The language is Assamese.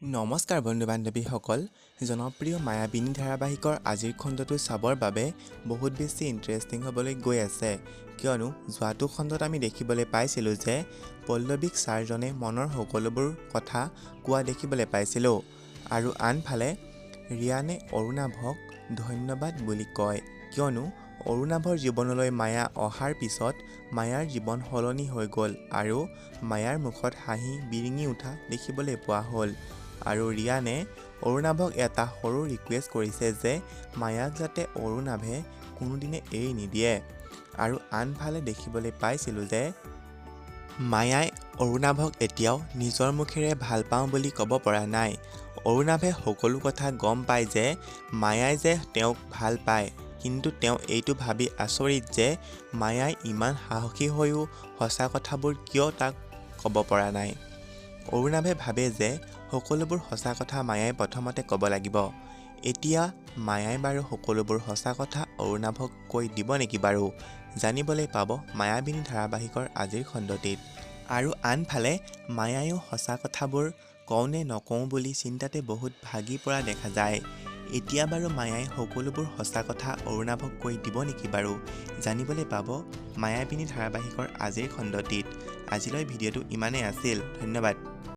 নমস্কাৰ বন্ধু বান্ধৱীসকল, জনপ্ৰিয় মায়াবিনী ধাৰাবাহিকৰ আজিৰ খণ্ডটো চাবৰ বাবে বহুত বেছি ইণ্টাৰেষ্টিং হ'বলৈ গৈ আছে। কিয়নো যোৱাটো খণ্ডত আমি দেখিবলৈ পাইছিলোঁ যে পল্লৱীক ছাৰজনে মনৰ সকলোবোৰ কথা কোৱা দেখিবলৈ পাইছিলোঁ আৰু আনফালে ৰিয়ানে অৰুণাভক ধন্যবাদ বুলি কয়, কিয়নো অৰুণাভৰ জীৱনলৈ মায়া অহাৰ পিছত মায়াৰ জীৱন সলনি হৈ গ'ল আৰু মায়াৰ মুখত হাঁহি বিৰিঙি উঠা দেখিবলৈ পোৱা হ'ল। আৰু ৰিয়ানে অৰুণাভক এটা সৰু ৰিকুৱেষ্ট কৰিছে যে মায়াক যাতে অৰুণাভে কোনোদিনে এৰি নিদিয়ে। আৰু আনফালে দেখিবলৈ পাইছিলোঁ যে মায়াই অৰুণাভক এতিয়াও নিজৰ মুখেৰে ভাল পাওঁ বুলি ক'ব পৰা নাই। অৰুণাভে সকলো কথা গম পায় যে মায়াই যে তেওঁক ভাল পায়, কিন্তু তেওঁ এইটো ভাবি আচৰিত যে মায়াই ইমান সাহসী হৈও সঁচা কথাবোৰ কিয় তাক ক'ব পৰা নাই। অৰুণাভে ভাবে যে সকলোবোৰ সঁচা কথা মায়াই প্ৰথমতে ক'ব লাগিব। এতিয়া মায়াই বাৰু সকলোবোৰ সঁচা কথা অৰুণাভক কৈ দিব নেকি বাৰু? জানিবলৈ পাব মায়াবিনী ধাৰাবাহিকৰ আজিৰ খণ্ডটিত। আৰু আনফালে মায়াইও সঁচা কথাবোৰ কওঁ নে নকওঁ বুলি চিন্তাতে বহুত ভাগি পৰা দেখা যায়। এতিয়া বাৰু মায়াই সকলোবোৰ সঁচা কথা অৰুণাভক কৈ দিব নেকি বাৰু? জানিবলৈ পাব মায়াবিনী ধাৰাবাহিকৰ আজিৰ খণ্ডটিত। আজিলৈ ভিডিঅ'টো ইমানেই আছিল। ধন্যবাদ।